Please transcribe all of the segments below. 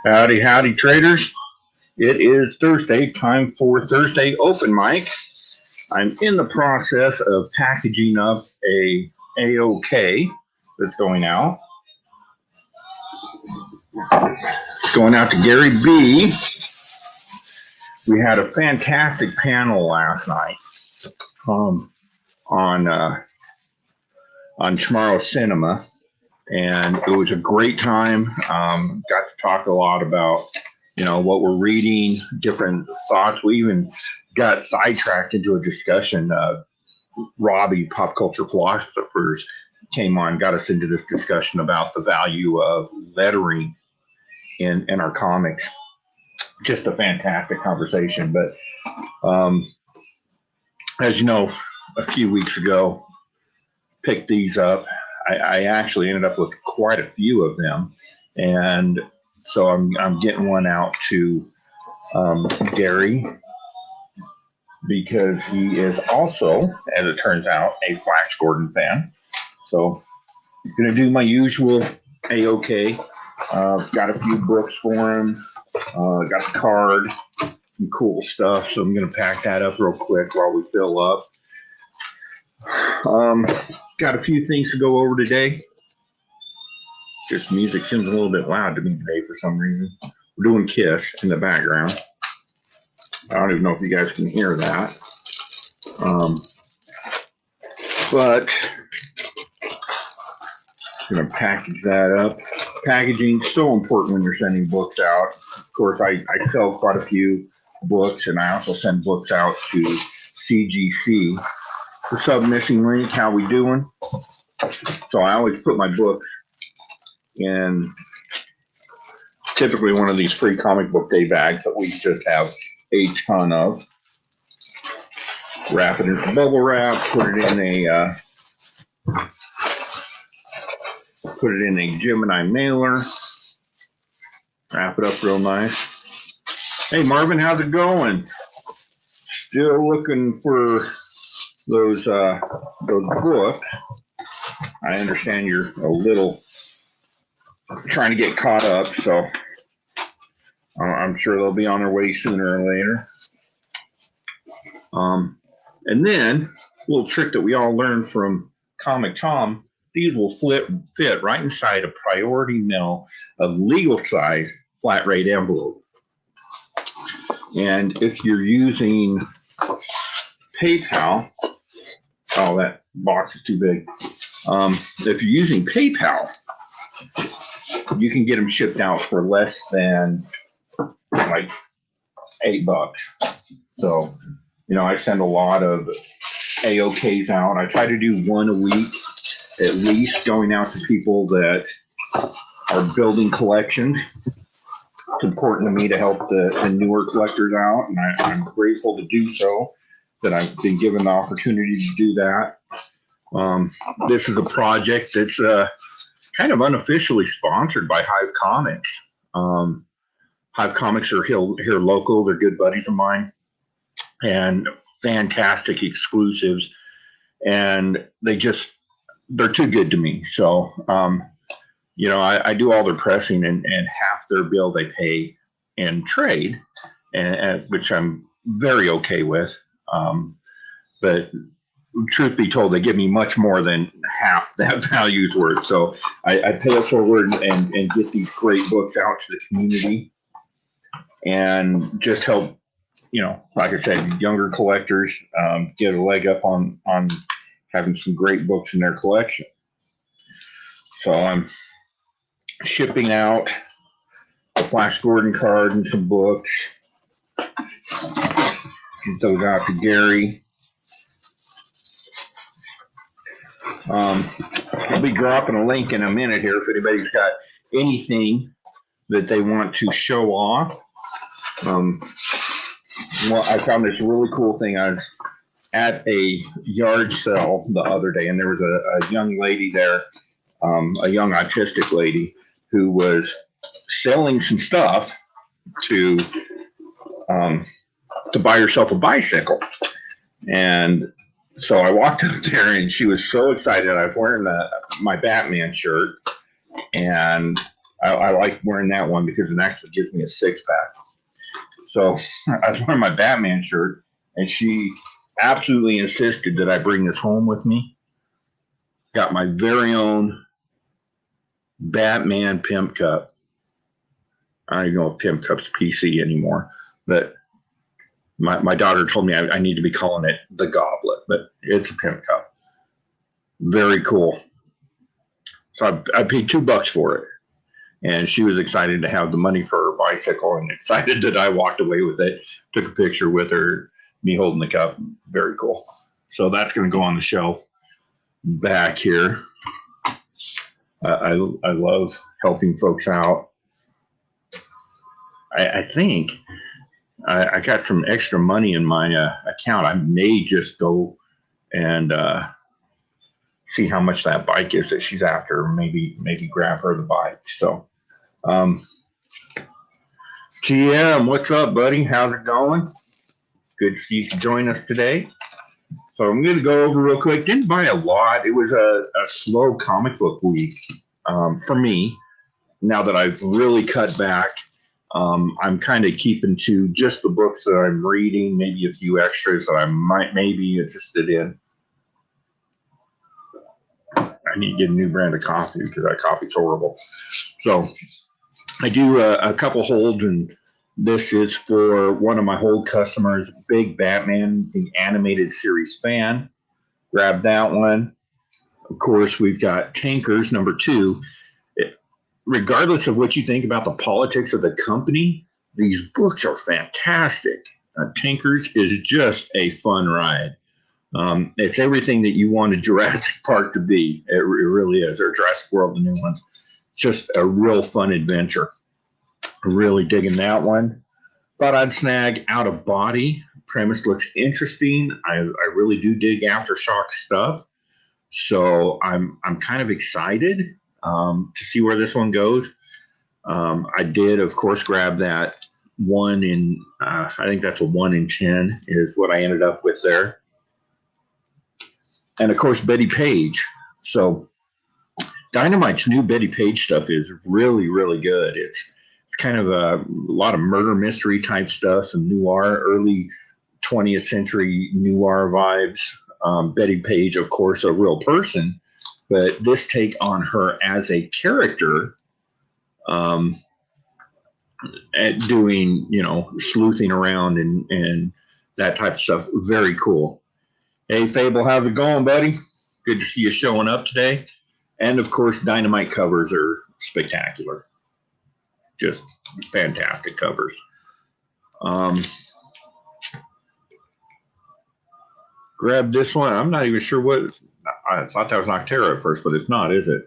Howdy, howdy, traders. It is Thursday, time for Thursday Open Mic. I'm in the process of packaging up a AOK that's going out. It's going out to Gary B. We had a fantastic panel last night on Tomorrow Cinema, and it was a great time. Got to talk a lot about, what we're reading, different thoughts. We even got sidetracked into a discussion. Robbie, Pop Culture Philosophers, came on, got us into this discussion about the value of lettering in our comics. Just a fantastic conversation. But as you know, a few weeks ago, picked these up. I actually ended up with quite a few of them, and so I'm getting one out to Gary, because he is also, as it turns out, a Flash Gordon fan. So I'm going to do my usual AOK. Got a few books for him. Got a card, some cool stuff. So I'm going to pack that up real quick while we fill up. Got a few things to go over today. Just music seems a little bit loud to me today for some reason. We're doing Kiss in the background. I don't even know if you guys can hear that. But I'm going to package that up. Packaging is so important when you're sending books out. Of course, I sell quite a few books, and I also send books out to CGC. What's up, Missing Link? How we doing? So I always put my books in typically one of these free comic book day bags that we just have a ton of. Wrap it in bubble wrap. Put it in a Gemini mailer. Wrap it up real nice. Hey Marvin, how's it going? Still looking for those books. I understand you're a little trying to get caught up, so I'm sure they'll be on their way sooner or later. And then a little trick that we all learned from Comic Tom: these will fit right inside a priority mail, a legal size flat rate envelope. And if you're using PayPal, oh, that box is too big. If you're using PayPal, you can get them shipped out for less than like $8. So, I send a lot of AOKs out. I try to do one a week, at least, going out to people that are building collections. It's important to me to help the newer collectors out, and I'm grateful to do so, that I've been given the opportunity to do that. This is a project that's kind of unofficially sponsored by Hive Comics. Hive Comics are here local. They're good buddies of mine, and fantastic exclusives. And they're too good to me. So, I do all their pressing, and half their bill they pay in trade, and which I'm very okay with. But truth be told, they give me much more than half that value's worth. So I pay it forward and get these great books out to the community, and just help, like I said, younger collectors get a leg up on having some great books in their collection. So I'm shipping out a Flash Gordon card and some books. Get those out to Gary. I'll be dropping a link in a minute here if anybody's got anything that they want to show off. Well, I found this really cool thing. I was at a yard sale the other day, and there was a young lady there, a young autistic lady, who was selling some stuff to buy herself a bicycle. And so I walked up there, and she was so excited. I was wearing my Batman shirt, and I like wearing that one because it actually gives me a six-pack. So I was wearing my Batman shirt, and she absolutely insisted that I bring this home with me. Got my very own Batman Pimp Cup. I don't even know if Pimp Cup's PC anymore, but my daughter told me I need to be calling it the Goblet, but it's a Pimp Cup. Very cool. So I paid $2 for it, and she was excited to have the money for her bicycle and excited that I walked away with it. Took a picture with her, me holding the cup. Very cool. So that's going to go on the shelf back here. I love helping folks out. I think I got some extra money in my account. I may just go and see how much that bike is that she's after. Maybe grab her the bike. So, TM, what's up, buddy? How's it going? Good to see you can join us today. So I'm going to go over real quick. Didn't buy a lot. It was a slow comic book week for me. Now that I've really cut back, I'm kind of keeping to just the books that I'm reading, maybe a few extras that I might be interested in. I need to get a new brand of coffee because that coffee's horrible. So I do a couple holds, and this is for one of my hold customers, big Batman, the animated series fan. Grab that one. Of course, we've got Tankers, number 2. Regardless of what you think about the politics of the company, these books are fantastic. Tankers is just a fun ride. It's everything that you want a Jurassic Park to be. It really is. Or Jurassic World, the new ones. Just a real fun adventure. Really digging that one. Thought I'd snag Out of Body. Premise looks interesting. I really do dig Aftershock stuff. So I'm kind of excited to see where this one goes. I did, of course, grab that 1 in, I think that's a 1 in 10 is what I ended up with there. And of course, Betty Page. So Dynamite's new Betty Page stuff is really, really good. It's kind of a lot of murder mystery type stuff, some noir, early 20th century noir vibes. Betty Page, of course, a real person, but this take on her as a character, at doing, sleuthing around and that type of stuff. Very cool. Hey, Fable, how's it going, buddy? Good to see you showing up today. And, of course, Dynamite covers are spectacular. Just fantastic covers. Grab this one. I'm not even sure what. I thought that was Noctera at first, but it's not, is it?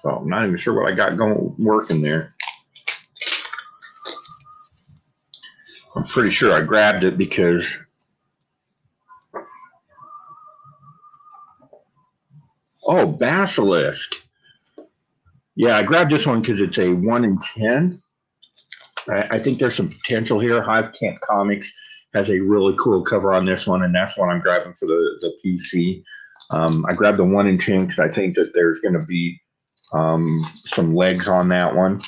So I'm not even sure what I got going working there. I'm pretty sure I grabbed it because Basilisk. Yeah, I grabbed this one because it's a 1 in 10. I think there's some potential here. Hive Camp Comics has a really cool cover on this one, and that's what I'm grabbing for the PC. I grabbed the 1 in 10 because I think that there's going to be some legs on that one.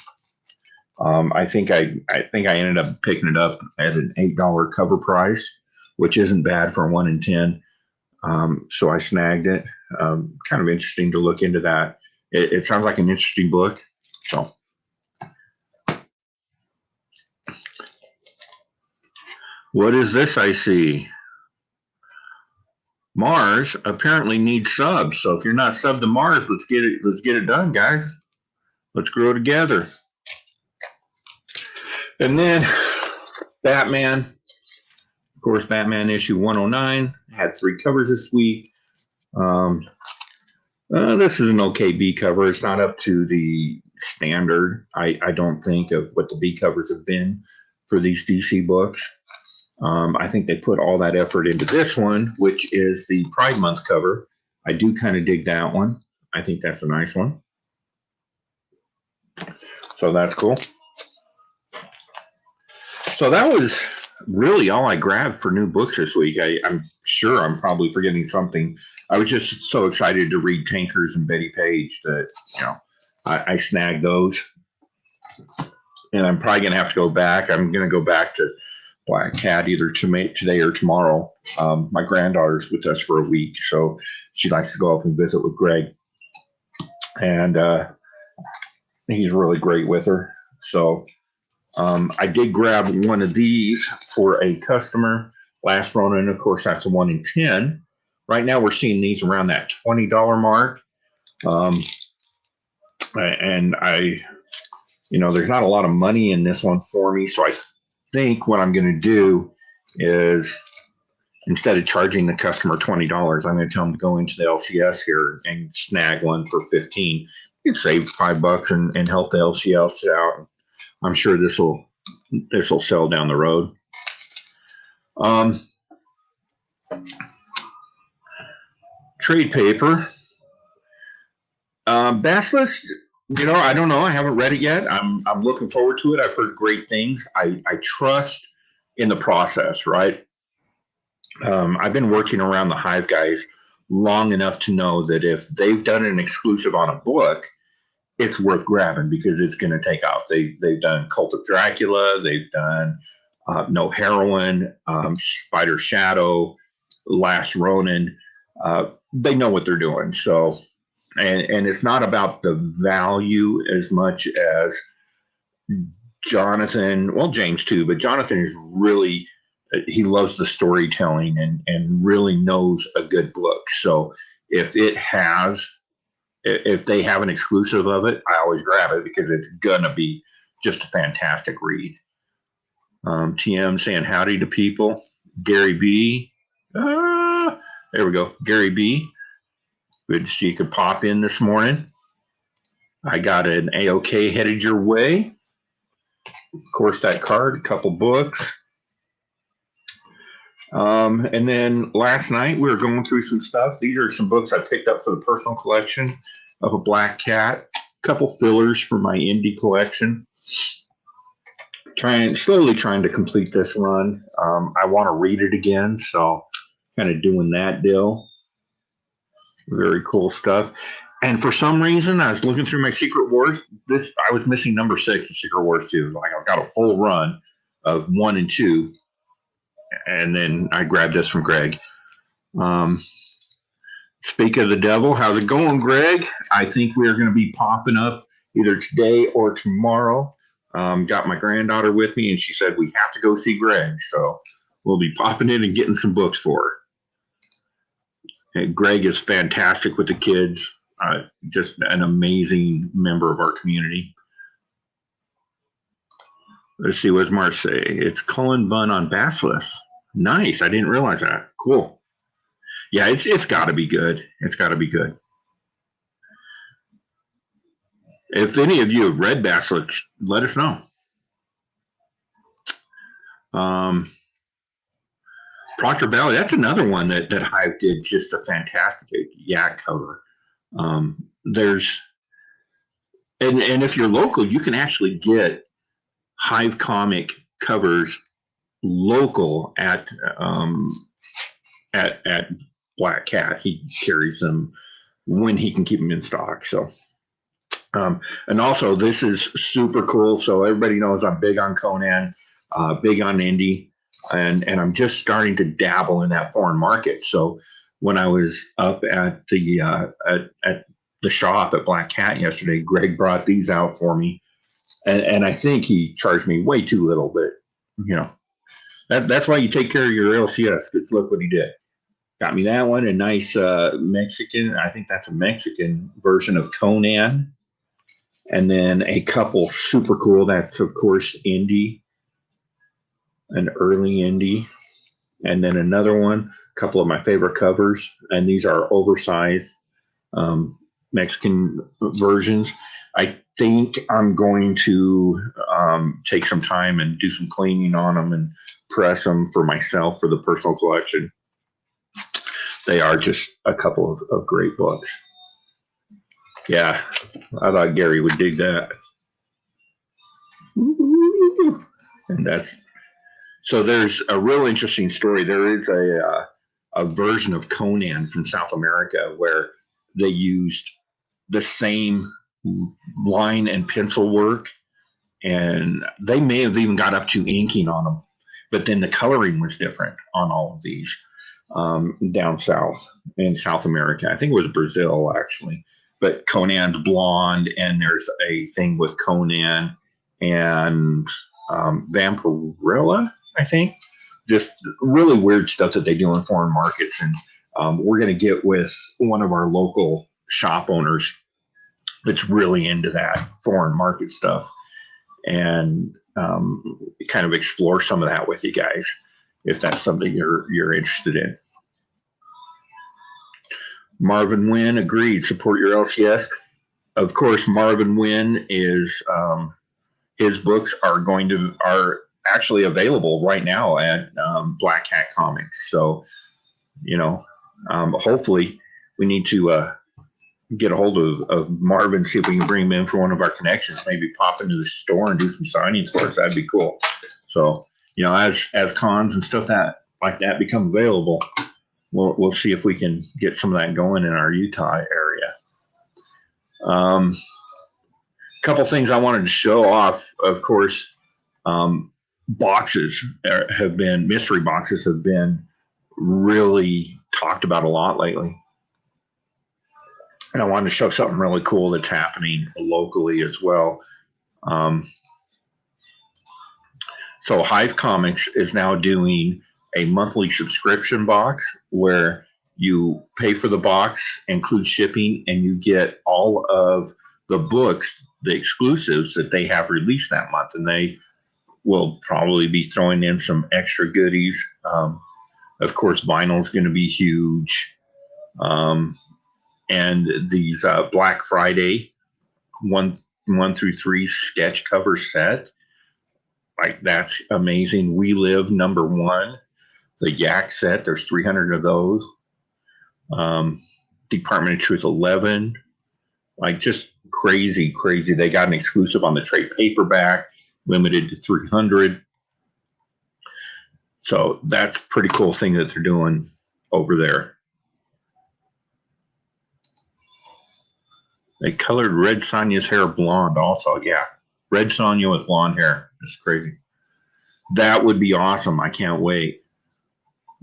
I think I ended up picking it up at an $8 cover price, which isn't bad for a 1 in 10. So I snagged it. Kind of interesting to look into that. It sounds like an interesting book. So what is this I see? Mars apparently needs subs. So if you're not subbed to Mars, let's get it done, guys. Let's grow together. And then Batman. Of course, Batman issue 109 had 3 covers this week. This is an okay B cover. It's not up to the standard, I don't think, of what the B covers have been for these DC books. I think they put all that effort into this one, which is the Pride Month cover. I do kind of dig that one. I think that's a nice one. So that's cool. So that was really all I grabbed for new books this week. I'm sure I'm probably forgetting something. I was just so excited to read Tankers and Betty Page that, I snagged those. And I'm probably going to have to go back. I'm going to go back to Black Cat either today or tomorrow. My granddaughter's with us for a week, so she likes to go up and visit with Greg. And he's really great with her. So I did grab one of these for a customer last run, and of course that's a 1 in 10. Right now we're seeing these around that $20 mark. And there's not a lot of money in this one for me. So I think what I'm going to do is, instead of charging the customer $20, I'm going to tell them to go into the LCS here and snag one for $15. You can save $5 and help the LCS out. I'm sure this will sell down the road. Trade paper. Basilisk, I don't know. I haven't read it yet. I'm looking forward to it. I've heard great things. I trust in the process, right? I've been working around the Hive guys long enough to know that if they've done an exclusive on a book, it's worth grabbing because it's going to take off. They've done Cult of Dracula. They've done No Heroine, Spider Shadow, Last Ronin. They know what they're doing. So, and it's not about the value as much as Jonathan, well, James too, but Jonathan is really, he loves the storytelling and really knows a good book. So if they have an exclusive of it, I always grab it because it's going to be just a fantastic read. TM saying howdy to people. Gary B. There we go. Gary B. Good to see you could pop in this morning. I got an AOK headed your way. Of course, that card, a couple books. And then last night we were going through some stuff. These are some books I picked up for the personal collection of a Black Cat. A couple fillers for my indie collection. Slowly trying to complete this run. I want to read it again, so kind of doing that deal. Very cool stuff. And for some reason, I was looking through my Secret Wars. I was missing number 6 in Secret Wars 2. Like, I got a full run of 1 and 2. And then I grabbed this from Greg. Speak of the devil, how's it going, Greg? I think we're going to be popping up either today or tomorrow. Got my granddaughter with me, and she said we have to go see Greg. So we'll be popping in and getting some books for her. And Greg is fantastic with the kids. Just an amazing member of our community. Let's see, what's Mark say? It's Cullen Bunn on Basilisk. Nice. I didn't realize that. Cool. Yeah, it's got to be good. It's got to be good. If any of you have read Basilisk, let us know. Proctor Valley, that's another one that Hive did just a fantastic yak cover. There's and if you're local, you can actually get Hive comic covers local at Black Cat. He carries them when he can keep them in stock. So, and also this is super cool. So everybody knows I'm big on Conan, big on indie, and I'm just starting to dabble in that foreign market. So when I was up at the shop at Black Cat yesterday, Greg brought these out for me, and I think he charged me way too little, but that's why you take care of your LCS. Because look what he did. Got me that one, a nice Mexican. I think that's a Mexican version of Conan, and then a couple super cool. That's of course indie, an early indie. And then another one, a couple of my favorite covers, and these are oversized Mexican versions. I think I'm going to take some time and do some cleaning on them and press them for myself for the personal collection. They are just a couple of great books. Yeah, I thought Gary would dig that. And so there's a real interesting story. There is a version of Conan from South America where they used the same line and pencil work, and they may have even got up to inking on them, but then the coloring was different on all of these down south in South America. I think it was Brazil, actually, but Conan's blonde, and there's a thing with Conan and Vampirella, I think. Just really weird stuff that they do in foreign markets. And we're going to get with one of our local shop owners that's really into that foreign market stuff, and kind of explore some of that with you guys, if that's something you're interested in. Marvin Wynn agreed. Support your LCS. Of course, Marvin Wynn is his books are actually available right now at Black Cat Comics. So, hopefully we need to get a hold of Marvin, see if we can bring him in for one of our connections, maybe pop into the store and do some signings for us. That'd be cool. So, as cons and stuff like that become available, we'll see if we can get some of that going in our Utah area. Couple things I wanted to show off. Of course, mystery boxes have been really talked about a lot lately. And I wanted to show something really cool that's happening locally as well. So Hive Comics is now doing a monthly subscription box where you pay for the box, includes shipping, and you get all of the books, the exclusives that they have released that month. And they will probably be throwing in some extra goodies. Of course, vinyl is going to be huge. And these Black Friday 1 through 3 sketch cover set, like, that's amazing. We Live #1, the Yak set, there's 300 of those. Department of Truth 11, like, just crazy. They got an exclusive on the trade paperback, limited to 300. So that's a pretty cool thing that they're doing over there. They colored Red Sonja's hair blonde also. Yeah, Red Sonja with blonde hair. It's crazy. That would be awesome. I can't wait.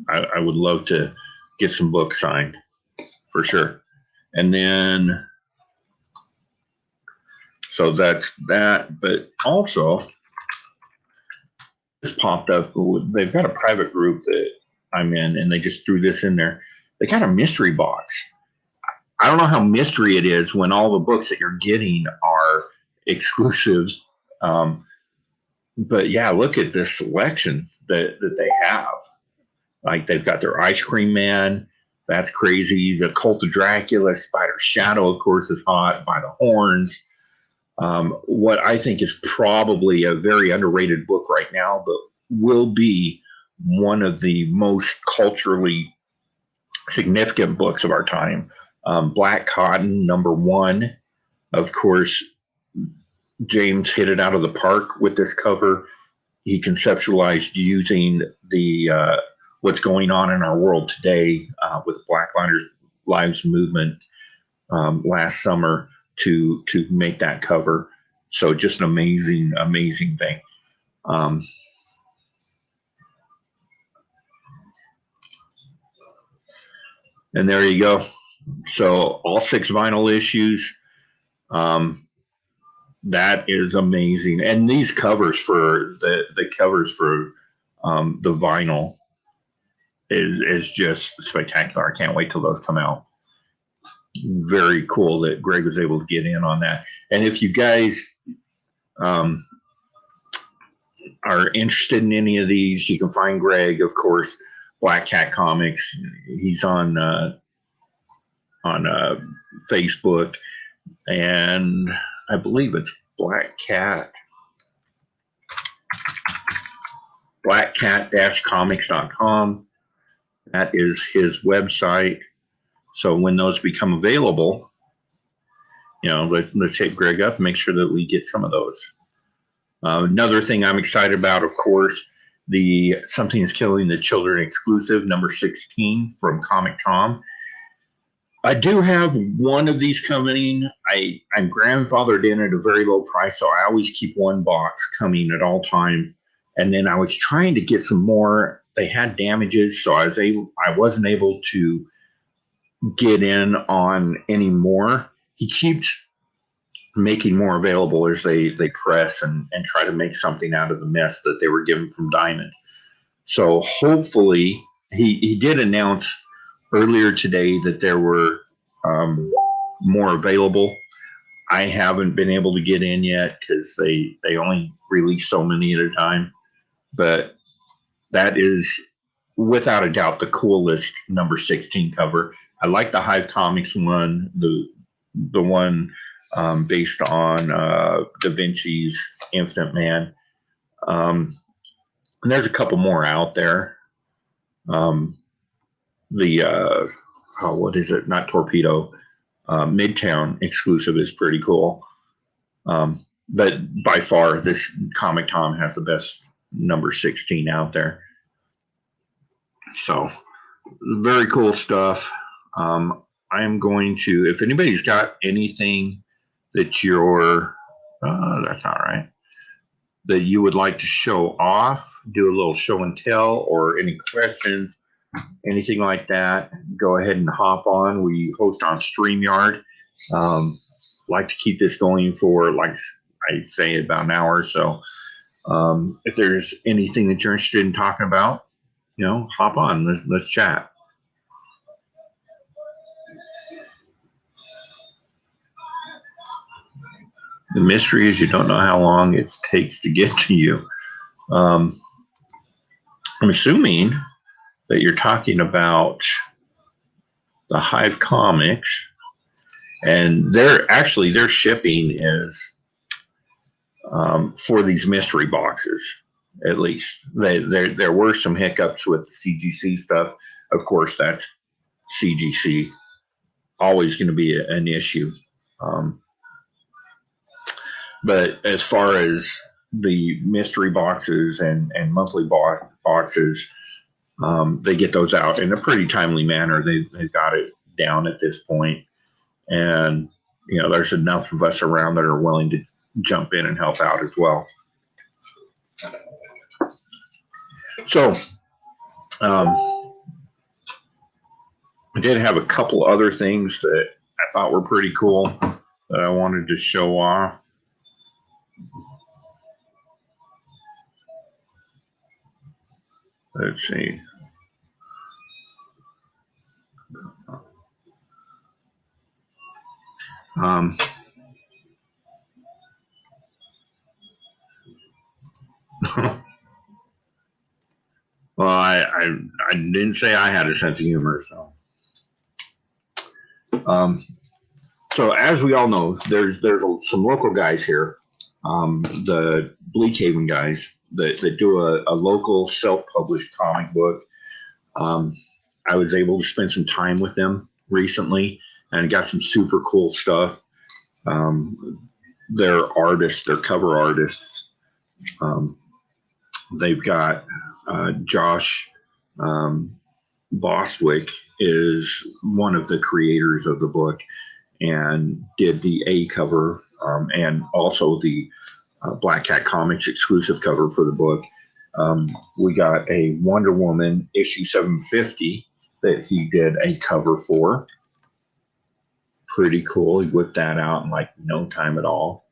I would love to get some books signed for sure. And then, so that's that. But also, just popped up. They've got a private group that I'm in, and they just threw this in there. They got a mystery box. I don't know how mystery it is when all the books that you're getting are exclusives. But yeah, look at this selection that they have. Like, they've got their Ice Cream Man. That's crazy. The Cult of Dracula, Spider Shadow, of course, is hot. By the Horns. What I think is probably a very underrated book right now, but will be one of the most culturally significant books of our time. Black Cotton, #1. Of course, James hit it out of the park with this cover. He conceptualized using the what's going on in our world today with Black Lives Movement last summer to make that cover. So just an amazing thing. And there you go. So all 6 vinyl issues. That is amazing. And these covers for the covers for the vinyl is just spectacular. I can't wait till those come out. Very cool that Greg was able to get in on that. And if you guys are interested in any of these, you can find Greg, of course, Black Cat Comics. He's on Facebook, and I believe it's blackcat-comics.com. That is his website. So when those become available, let's hit Greg up and make sure that we get some of those. Another thing I'm excited about, of course, the Something is Killing the Children exclusive, #16 from Comic Tom. I do have one of these coming. I'm grandfathered in at a very low price, so I always keep one box coming at all time. And then I was trying to get some more. They had damages, so I wasn't able to get in on any more. He keeps making more available as they press and try to make something out of the mess that they were given from Diamond. So hopefully he did announce earlier today that there were more available. I haven't been able to get in yet because they only release so many at a time. But that is without a doubt the coolest number 16 cover. I like the Hive Comics one, the one based on Da Vinci's Infinite Man. And there's a couple more out there. What is it? Not Torpedo. Midtown exclusive is pretty cool. But by far, this Comic Tom has the best number 16 out there. So, very cool stuff. I am going to, if anybody's got anything that you're, that's not right, that you would like to show off, do a little show and tell, or any questions, anything like that, go ahead and hop on. We host on StreamYard. Like to keep this going for, like I say, about an hour or so. If there's anything that you're interested in talking about, hop on. Let's chat. The mystery is you don't know how long it takes to get to you. I'm assuming that you're talking about the Hive Comics, and their shipping is for these mystery boxes. At least there were some hiccups with the CGC stuff. Of course, that's CGC, always going to be an issue. But as far as the mystery boxes and monthly boxes, they get those out in a pretty timely manner. They've got it down at this point. And, there's enough of us around that are willing to jump in and help out as well. So, I did have a couple other things that I thought were pretty cool that I wanted to show off. Let's see. Well, I didn't say I had a sense of humor, so. So as we all know, there's some local guys here, the Bleakhaven guys that do a local self-published comic book. I was able to spend some time with them recently and got some super cool stuff. They're artists, they're cover artists. They've got Josh Bostwick is one of the creators of the book and did the A cover and also the Black Cat Comics exclusive cover for the book. We got a Wonder Woman issue 750 that he did a cover for. Pretty cool. He whipped that out in like no time at all.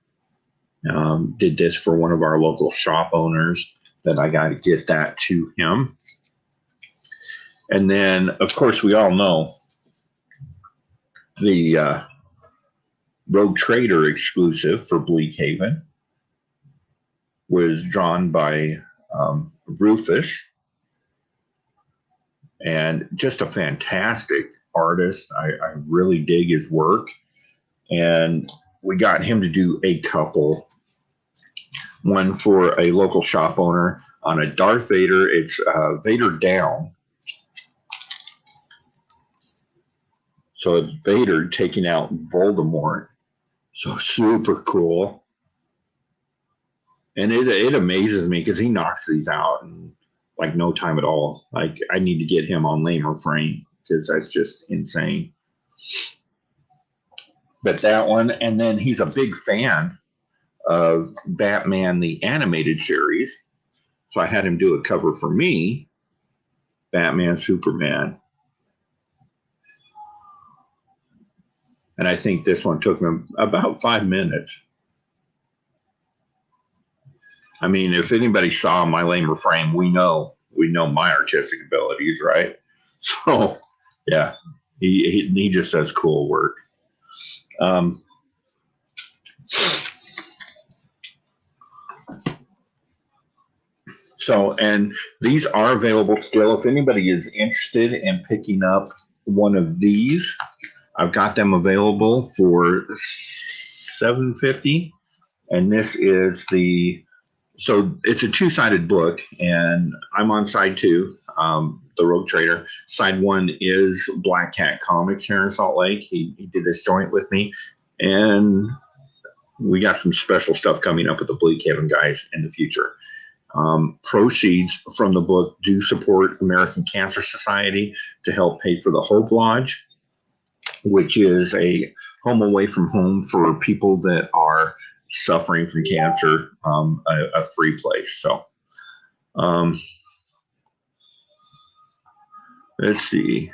Did this for one of our local shop owners that I got to get that to him. And then, of course, we all know the Rogue Trader exclusive for Bleakhaven was drawn by Rufus, and just a fantastic artist. I really dig his work, and we got him to do a couple. One for a local shop owner on a Darth Vader. It's Vader Down. So it's Vader taking out Voldemort. So super cool. And it amazes me because he knocks these out in like no time at all. Like I need to get him on Lamer Frame because that's just insane. But that one, and then he's a big fan of Batman the Animated Series. So I had him do a cover for me, Batman, Superman. And I think this one took him about 5 minutes. I mean, if anybody saw my lame refrain, we know my artistic abilities, right? So, yeah, he just does cool work. So, and these are available still. If anybody is interested in picking up one of these, I've got them available for $7.50, and this is so it's a two-sided book, and I'm on side 2, the Rogue Trader. Side 1 is Black Cat Comics here in Salt Lake. He did this joint with me, and we got some special stuff coming up with the Bleak Haven guys in the future. Proceeds from the book do support American Cancer Society to help pay for the Hope Lodge, which is a home away from home for people that are suffering from cancer, a free place. So let's see.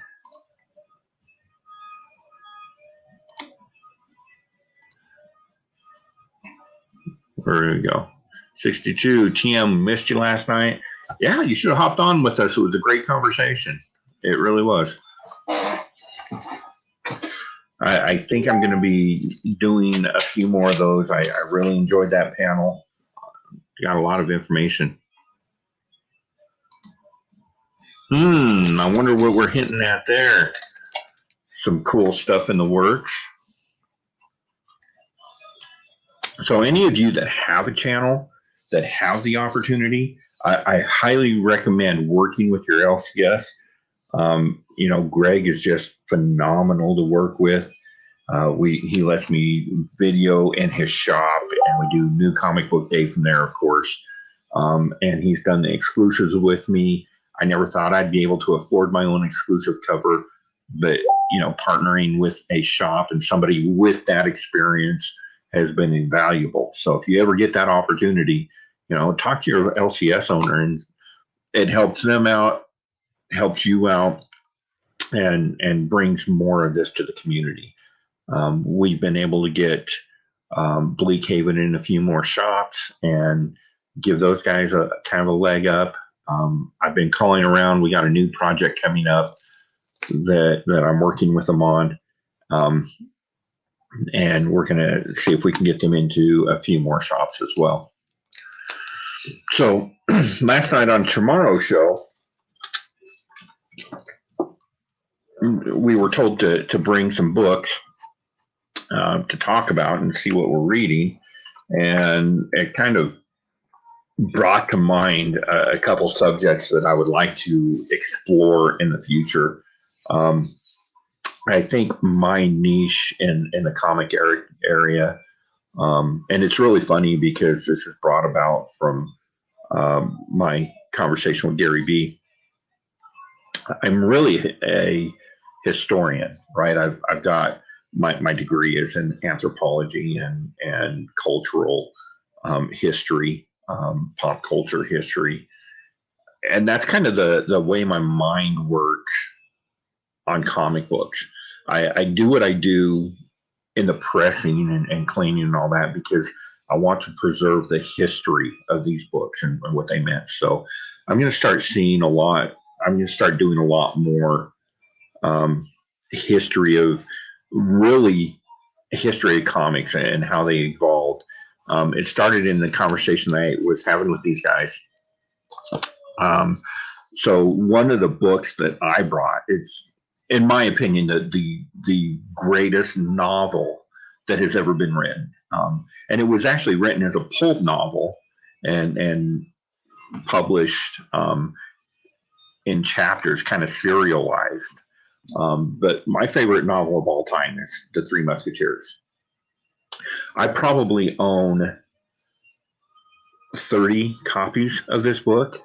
Where do we go? 62. TM, missed you last night. Yeah, you should have hopped on with us. It was a great conversation. It really was. I think I'm going to be doing a few more of those. I really enjoyed that panel. Got a lot of information. I wonder what we're hinting at there. Some cool stuff in the works. So any of you that have a channel, that have the opportunity, I highly recommend working with your LCS. Greg is just phenomenal to work with. He lets me video in his shop, and we do New Comic Book Day from there, of course. And he's done the exclusives with me. I never thought I'd be able to afford my own exclusive cover, but partnering with a shop and somebody with that experience has been invaluable. So if you ever get that opportunity, talk to your LCS owner, and it helps them out, helps you out, and brings more of this to the community. We've been able to get Bleak Haven in a few more shops and give those guys a kind of a leg up. I've been calling around. We got a new project coming up that I'm working with them on. And we're going to see if we can get them into a few more shops as well. So last night on tomorrow's show, we were told to bring some books to talk about and see what we're reading. And it kind of brought to mind a couple subjects that I would like to explore in the future. I think my niche in the comic area, and it's really funny because this is brought about from my conversation with Gary B. I'm really a historian, right? I've got my degree is in anthropology and cultural history, pop culture history. And that's kind of the way my mind works on comic books. I do what I do in the pressing and cleaning and all that because I want to preserve the history of these books and what they meant. So I'm going to start seeing a lot. I'm going to start doing a lot more history of comics and how they evolved. It started in the conversation I was having with these guys. So one of the books that I brought, it's, in my opinion, the greatest novel that has ever been written. And it was actually written as a pulp novel and published in chapters, kind of serialized. But my favorite novel of all time is The Three Musketeers. I probably own 30 copies of this book.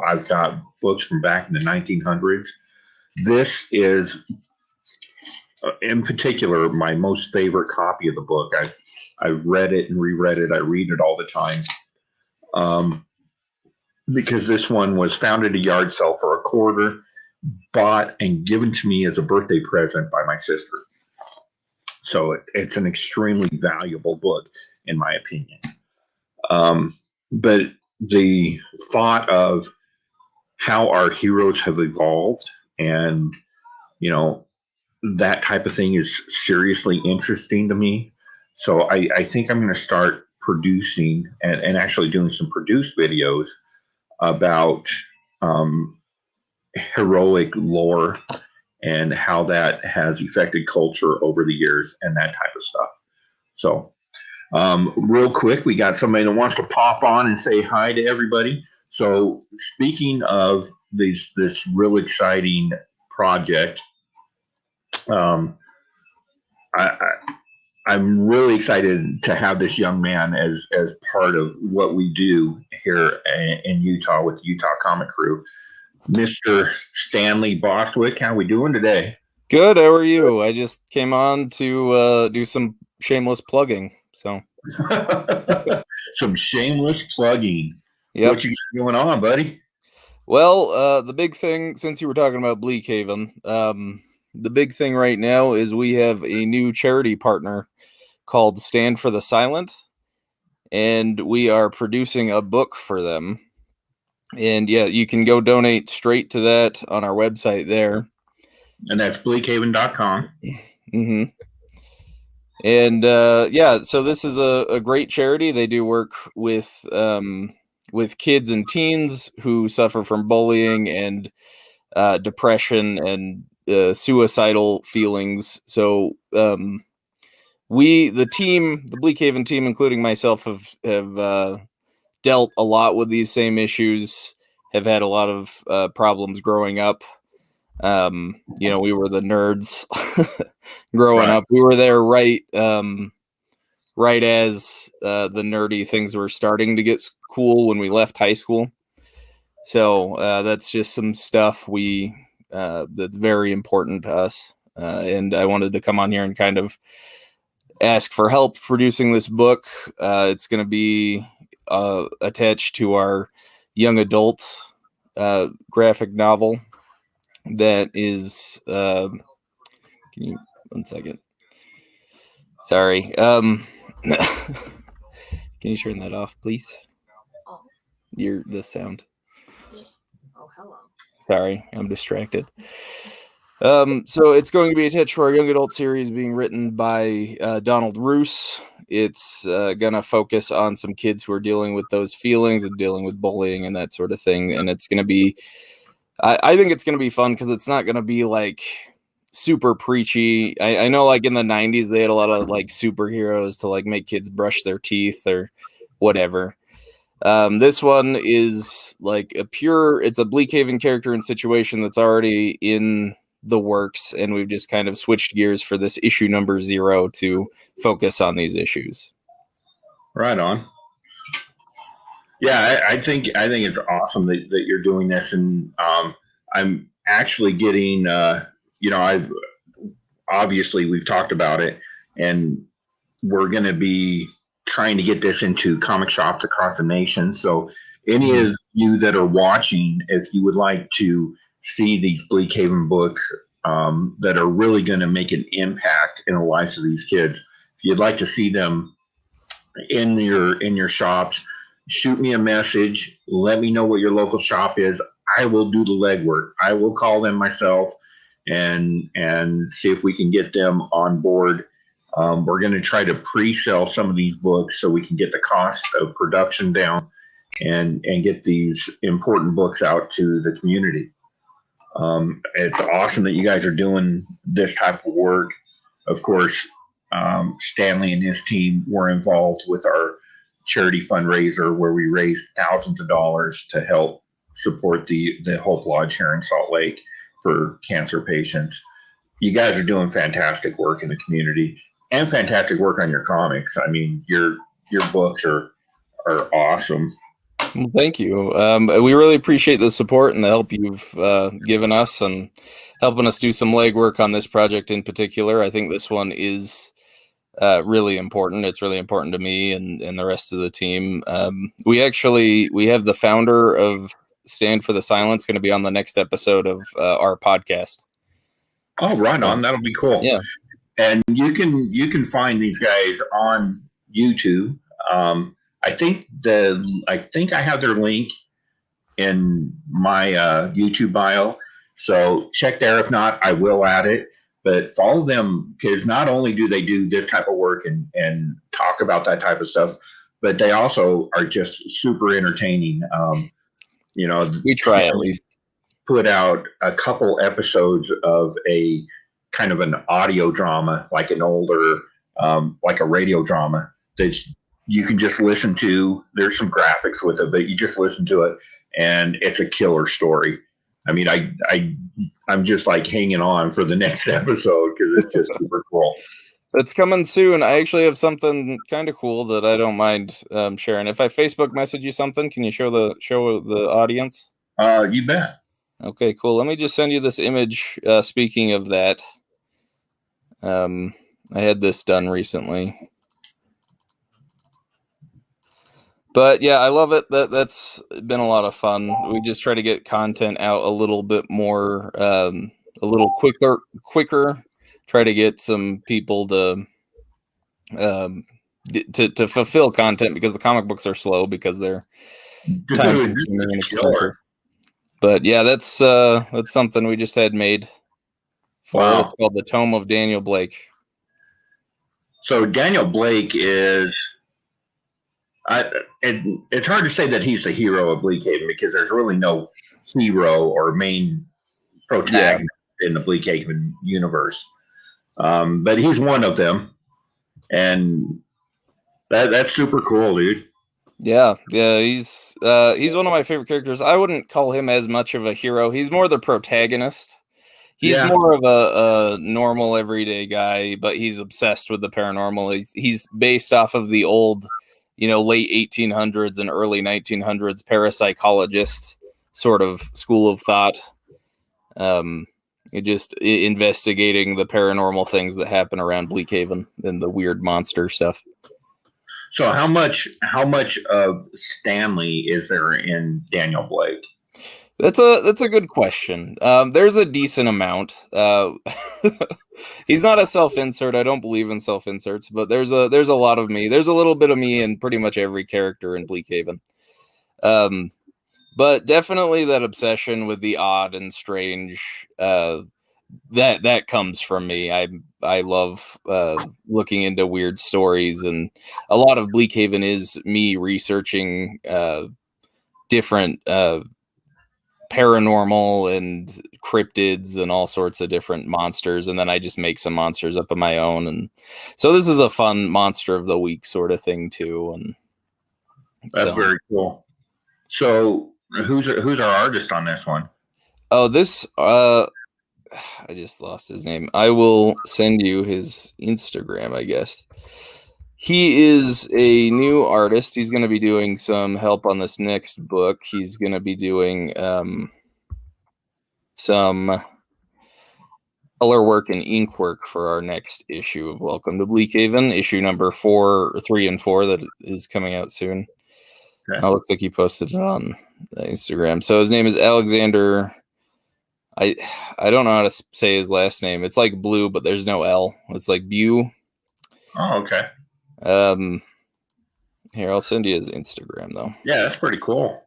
I've got books from back in the 1900s. This is in particular, my most favorite copy of the book. I've read it and reread it. I read it all the time. Because this one was found at a yard sale for a quarter, bought and given to me as a birthday present by my sister. So it's an extremely valuable book, in my opinion. But the thought of how our heroes have evolved and, that type of thing is seriously interesting to me. So I think I'm going to start producing and actually doing some produced videos about heroic lore and how that has affected culture over the years and that type of stuff. So real quick, we got somebody that wants to pop on and say hi to everybody. So speaking of this real exciting project, I'm really excited to have this young man as part of what we do here in Utah with the Utah Comic Crew. Mr. Stanley Bostwick, how we doing today? Good. How are you? I just came on to do some shameless plugging. So some shameless plugging. Yep. What you got going on, buddy? Well, the big thing, since you were talking about Bleakhaven, the big thing right now is we have a new charity partner called Stand for the Silent, and we are producing a book for them. And yeah, you can go donate straight to that on our website there. And that's bleakhaven.com. Mm-hmm. And so this is a great charity. They do work with kids and teens who suffer from bullying and depression and suicidal feelings. So the Bleakhaven team, including myself, have dealt a lot with these same issues, have had a lot of problems growing up. We were the nerds growing up. We were there right as the nerdy things were starting to get cool when we left high school. So that's just some stuff that's very important to us. And I wanted to come on here and kind of ask for help producing this book. It's going to be attached to our young adult graphic novel. That is, can you, 1 second. Sorry. Can you turn that off, please? Oh. The sound. Oh, hello. Sorry, I'm distracted. So it's going to be attached to our young adult series being written by Donald Roos. It's going to focus on some kids who are dealing with those feelings and dealing with bullying and that sort of thing. And it's going to be, I think it's going to be fun because it's not going to be like super preachy. I know like in the 90s, they had a lot of like superheroes to like make kids brush their teeth or whatever. This one is like it's a Bleakhaven character and situation that's already in the works, and we've just kind of switched gears for this issue number 0 to focus on these issues. Right on. Yeah, I think it's awesome that you're doing this, and I'm actually getting, I've obviously we've talked about it, and we're going to be trying to get this into comic shops across the nation. So any of you that are watching, if you would like to see these Bleakhaven books that are really going to make an impact in the lives of these kids, if you'd like to see them in your shops, shoot me a message. Let me know what your local shop is. I will do the legwork. I will call them myself and see if we can get them on board. We're going to try to pre-sell some of these books so we can get the cost of production down and get these important books out to the community. It's awesome that you guys are doing this type of work. Of course, Stanley and his team were involved with our charity fundraiser where we raised thousands of dollars to help support the Hope Lodge here in Salt Lake for cancer patients. You guys are doing fantastic work in the community and fantastic work on your comics. I mean, your books are awesome. Well, thank you. We really appreciate the support and the help you've given us and helping us do some legwork on this project in particular. I think this one is really important. It's really important to me and the rest of the team. We have the founder of Stand for the Silence going to be on the next episode of our podcast. Oh, right on. That'll be cool. Yeah. And you can find these guys on YouTube. I think I have their link in my YouTube bio. So check there. If not, I will add it. But follow them, because not only do they do this type of work and talk about that type of stuff, but they also are just super entertaining. We try at least. Put out a couple episodes of a kind of an audio drama, like an older, like a radio drama that you can just listen to. There's some graphics with it, but you just listen to it, and it's a killer story. I mean, I'm just like hanging on for the next episode because it's just super cool. It's coming soon. I actually have something kind of cool that I don't mind sharing. If I Facebook message you something, can you show the audience? You bet. Okay, cool. Let me just send you this image. Speaking of that, I had this done recently. But yeah, I love it. That's been a lot of fun. We just try to get content out a little bit more, a little quicker. Try to get some people to fulfill content, because the comic books are slow because they're time consuming and expensive. But yeah, that's something we just had made for it. It's called The Tome of Daniel Blake. So Daniel Blake is. It's hard to say that he's the hero of Bleakhaven, because there's really no hero or main protagonist in the Bleakhaven universe. But he's one of them, and that's super cool, dude. Yeah, he's one of my favorite characters. I wouldn't call him as much of a hero. He's more the protagonist. He's more of a normal everyday guy, but he's obsessed with the paranormal. He's based off of the old, late 1800s and early 1900s parapsychologist sort of school of thought. Just investigating the paranormal things that happen around Bleakhaven and the weird monster stuff. So how much of Stanley is there in Daniel Blake? That's a good question. There's a decent amount. He's not a self-insert. I don't believe in self-inserts, but there's a lot of me. There's a little bit of me in pretty much every character in Bleakhaven. But definitely that obsession with the odd and strange, that comes from me. I love looking into weird stories, and a lot of Bleakhaven is me researching different paranormal and cryptids and all sorts of different monsters, and then I just make some monsters up of my own. And so this is a fun monster of the week sort of thing too. And that's very cool. So who's our artist on this one? Oh, this I just lost his name. I will send you his Instagram, I guess. He is a new artist. He's going to be doing some help on this next book. He's going to be doing some color work and ink work for our next issue of Welcome to Bleakhaven, issue number 3 and 4 that is coming out soon. Okay. Looks like he posted it on Instagram. So his name is Alexander. I don't know how to say his last name. It's like Blue, but there's no L. It's like Bew. Oh, okay. Here, I'll send you his Instagram though. Yeah, that's pretty cool.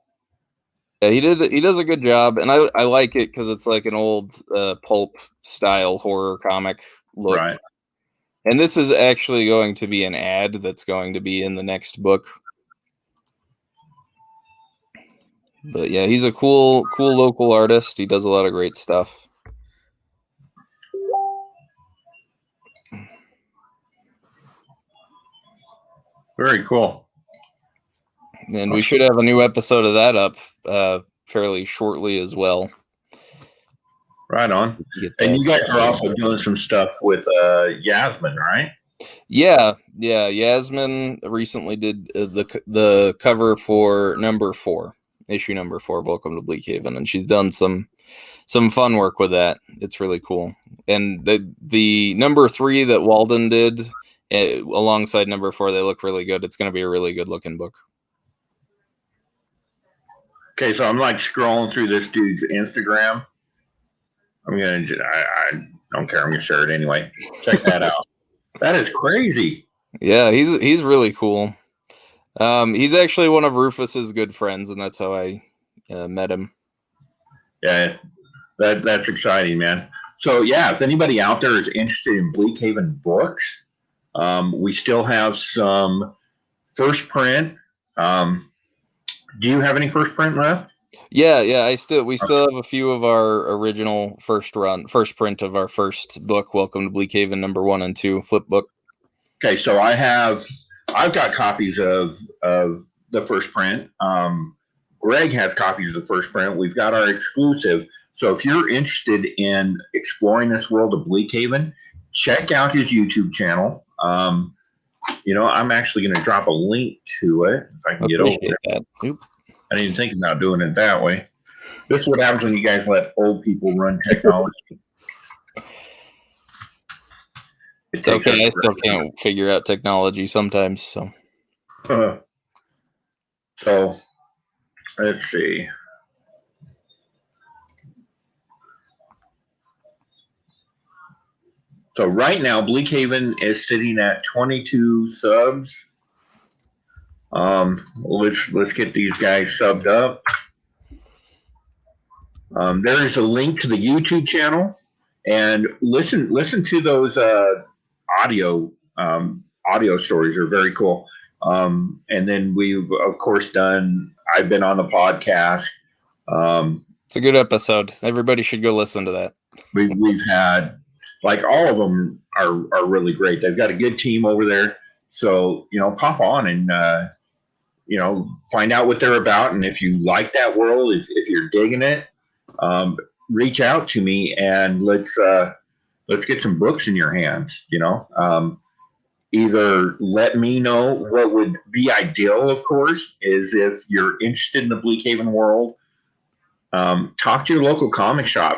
Yeah, he does a good job, and I like it because it's like an old pulp style horror comic look. Right. And this is actually going to be an ad that's going to be in the next book. But yeah, he's a cool local artist. He does a lot of great stuff. Very cool. And we should have a new episode of that up fairly shortly as well. Right on. And you guys are also doing some stuff with Yasmin, right? Yeah. Yasmin recently did the cover for issue number 4, Welcome to Bleakhaven, and she's done some fun work with that. It's really cool. And the number 3 that Walden did alongside number 4, they look really good. It's going to be a really good looking book. Okay, so I'm like scrolling through this dude's Instagram. I don't care. I'm gonna share it anyway. Check that out. That is crazy. Yeah, he's really cool. He's actually one of Rufus's good friends, and that's how I met him. Yeah, that's exciting, man. So yeah, if anybody out there is interested in Bleakhaven books, we still have some first print. Do you have any first print left? Yeah. We still have a few of our original first print of our first book, Welcome to Bleakhaven, number 1 and 2, flip book. Okay, so I've got copies of the first print. Greg has copies of the first print. We've got our exclusive. So if you're interested in exploring this world of Bleakhaven, check out his YouTube channel. I'm actually going to drop a link to it if I can get over that. Oop. I didn't even think about doing it that way. This is what happens when you guys let old people run technology. It's okay. I still can't figure out technology sometimes. So let's see. So right now, Bleakhaven is sitting at 22 subs. Let's get these guys subbed up. There is a link to the YouTube channel, and listen to those audio stories. Are very cool. And then we've of course I've been on the podcast. It's a good episode. Everybody should go listen to that. We've had, like, all of them are really great. They've got a good team over there. So, pop on and, find out what they're about. And if you like that world, if you're digging it, reach out to me and let's get some books in your hands. Either let me know what would be ideal, of course, is if you're interested in the Bleakhaven world, talk to your local comic shop,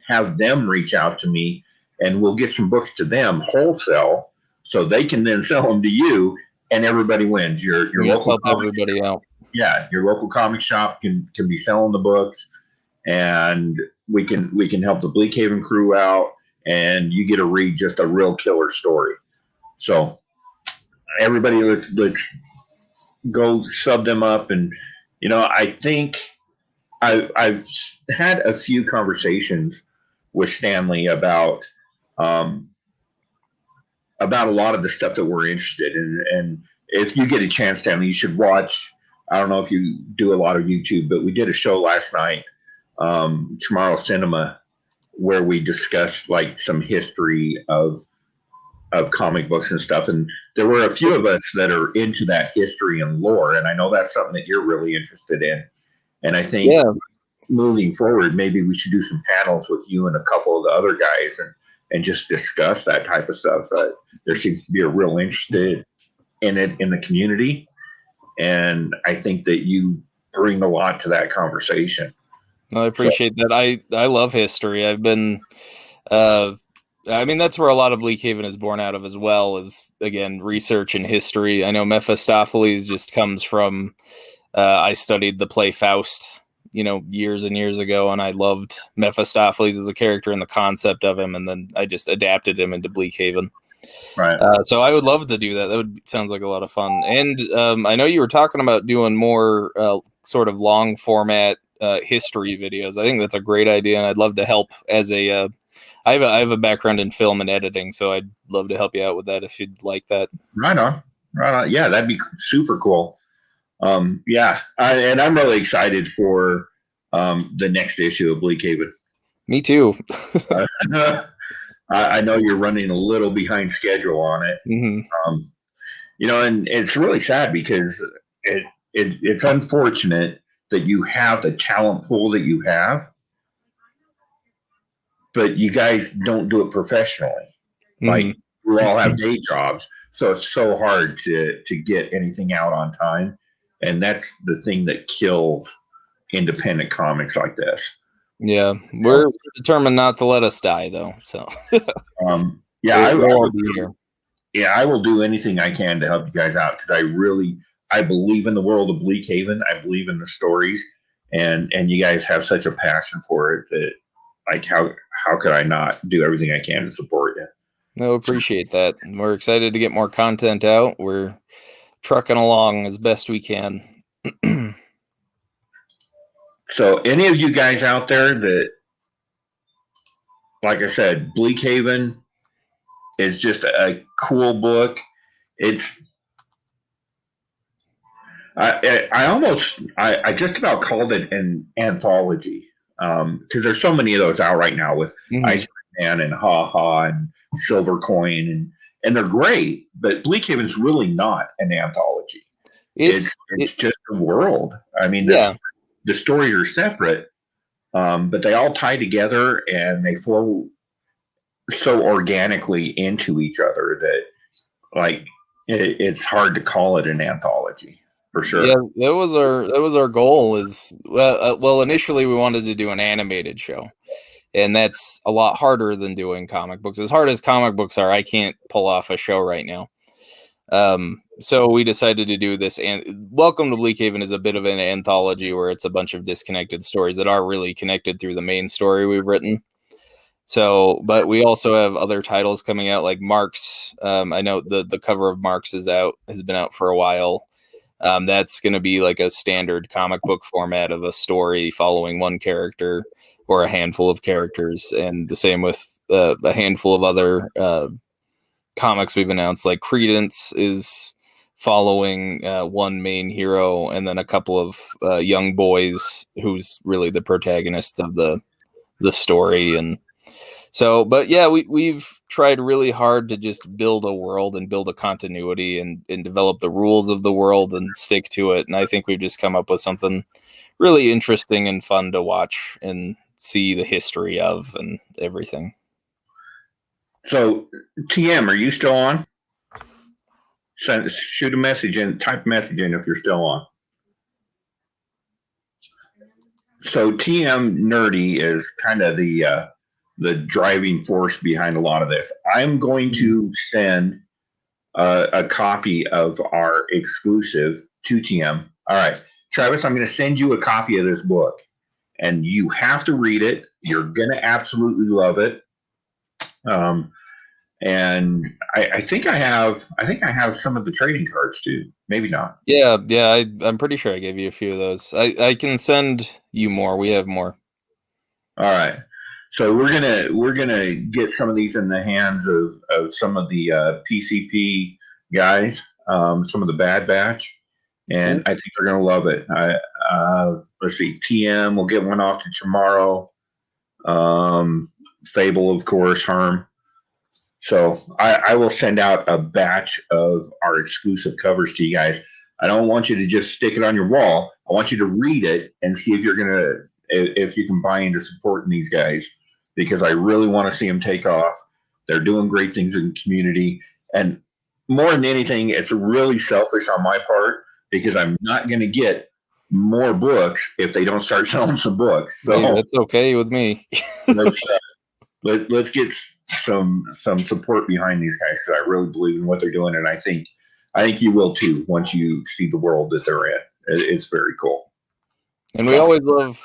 have them reach out to me, and we'll get some books to them wholesale so they can then sell them to you, and everybody wins. Your local help everybody out. Yeah, your local comic shop can be selling the books, and we can help the Bleakhaven crew out, and you get to read just a real killer story. So everybody, let's go sub them up. And I think I've had a few conversations with Stanley about a lot of the stuff that we're interested in. And if you get a chance, Stanley, you should watch. I don't know if you do a lot of YouTube, but we did a show last night, Tomorrow Cinema, where we discussed like some history of comic books and stuff. And there were a few of us that are into that history and lore. And I know that's something that you're really interested in. And I think moving forward, maybe we should do some panels with you and a couple of the other guys and just discuss that type of stuff. There seems to be a real interest in it in the community. And I think that you bring a lot to that conversation. I appreciate that. I love history. I've been, that's where a lot of Bleakhaven is born out of as well, is, again, research and history. I know Mephistopheles just comes from, I studied the play Faust, years and years ago, and I loved Mephistopheles as a character and the concept of him, and then I just adapted him into Bleakhaven. Right. So I would love to do that. That sounds like a lot of fun. And I know you were talking about doing more sort of long format history videos. I think that's a great idea, and I'd love to help as a. I have a background in film and editing, so I'd love to help you out with that if you'd like that. Right on. Yeah, that'd be super cool. And I'm really excited for the next issue of Bleakhaven. Me too. I know you're running a little behind schedule on it. Mm-hmm. And it's really sad because it's unfortunate that you have the talent pool that you have, but you guys don't do it professionally. Mm-hmm. Like, who all have day jobs. So it's so hard to get anything out on time. And that's the thing that kills independent comics like this. Yeah, we're determined not to let us die, though. So, I will be here. Yeah, I will do anything I can to help you guys out because I believe in the world of Bleakhaven. I believe in the stories, and you guys have such a passion for it that, like, how could I not do everything I can to support you? No, appreciate that. We're excited to get more content out. We're trucking along as best we can. So, any of you guys out there that, like I said, Bleakhaven is just a cool book. I just about called it an anthology because there's so many of those out right now with Ice Man and Ha Ha and Silver Coin and they're great, but Bleakhaven's really not an anthology. It's just a world. I mean, the stories are separate, but they all tie together and they flow so organically into each other that, like, it's hard to call it an anthology. For sure. Yeah, that was our goal. Well, initially we wanted to do an animated show, and that's a lot harder than doing comic books. As hard as comic books are, I can't pull off a show right now. So we decided to do this. And Welcome to Bleakhaven is a bit of an anthology where it's a bunch of disconnected stories that are really connected through the main story we've written. So, but we also have other titles coming out, like Marks. I know the cover of Marks has been out for a while. That's going to be like a standard comic book format of a story following one character or a handful of characters. And the same with a handful of other comics we've announced, like Credence is following one main hero and then a couple of young boys who's really the protagonists of the story. And so, but yeah, we've tried really hard to just build a world and build a continuity and develop the rules of the world and stick to it. And I think we've just come up with something really interesting and fun to watch and see the history of and everything. So, TM, are you still on? Shoot a message in, type message in if you're still on. So, TM Nerdy is kind of the driving force behind a lot of this. I'm going to send a copy of our exclusive to TM. All right, Travis, I'm going to send you a copy of this book, and you have to read it. You're going to absolutely love it. And I think I have some of the trading cards too. Maybe not. Yeah. I'm pretty sure I gave you a few of those. I can send you more. We have more. All right. So we're gonna get some of these in the hands of some of the PCP guys, some of the Bad Batch, and I think they're gonna love it. Let's see, TM. We'll get one off to tomorrow. Fable, of course, Herm. So I will send out a batch of our exclusive covers to you guys. I don't want you to just stick it on your wall. I want you to read it and see if if you can buy into supporting these guys, because I really want to see them take off. They're doing great things in the community. And more than anything, it's really selfish on my part because I'm not going to get more books if they don't start selling some books. So hey, that's okay with me. let's get some support behind these guys because I really believe in what they're doing. And I think you will too once you see the world that they're in. It's very cool. And we always love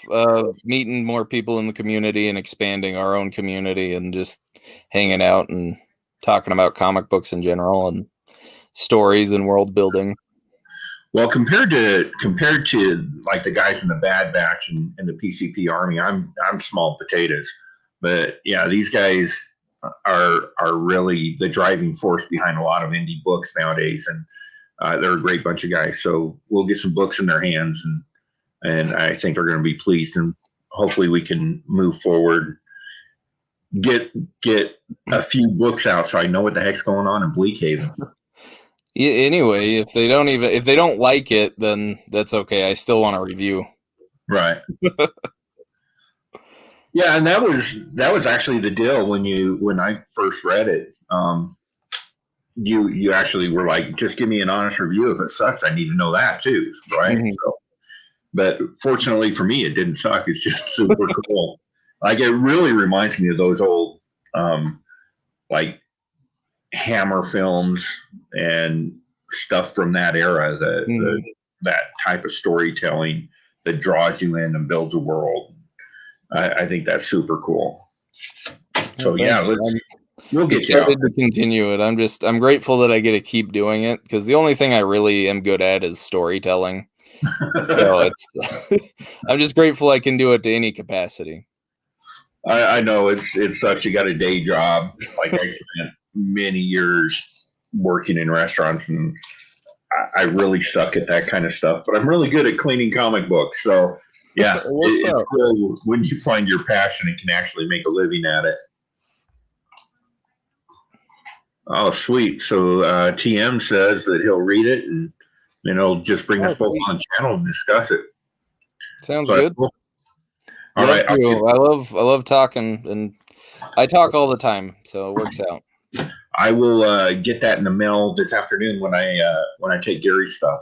meeting more people in the community and expanding our own community and just hanging out and talking about comic books in general and stories and world building. Well, compared to like the guys in the Bad Batch and the PCP Army, I'm small potatoes. But yeah, these guys are really the driving force behind a lot of indie books nowadays, and they're a great bunch of guys. So we'll get some books in their hands, and I think they're going to be pleased, and hopefully we can move forward, get a few books out so I know what the heck's going on in Bleakhaven. Yeah, anyway, if they don't like it, then that's okay. I still want to review. Right. Yeah, and that was actually the deal when I first read it. you actually were like, just give me an honest review. If it sucks, I need to know that too, right? Mhm. So, but fortunately for me, it didn't suck. It's just super cool. Like it really reminds me of those old, like Hammer films and stuff from that era. Mhm. That type of storytelling that draws you in and builds a world. I think that's super cool. So yeah, Thanks. we'll get you out. Excited to continue it. I'm grateful that I get to keep doing it because the only thing I really am good at is storytelling. So it's I'm just grateful I can do it to any capacity. I know it sucks. You got a day job. Like I spent many years working in restaurants, and I really suck at that kind of stuff. But I'm really good at cleaning comic books. So yeah, it's cool when you find your passion and can actually make a living at it. Oh, sweet. So TM says that he'll read it and he'll just bring us both on the channel and discuss it. Sounds good. Cool. All right. I love talking, and I talk all the time, so it works out. I will get that in the mail this afternoon when I take Gary's stuff.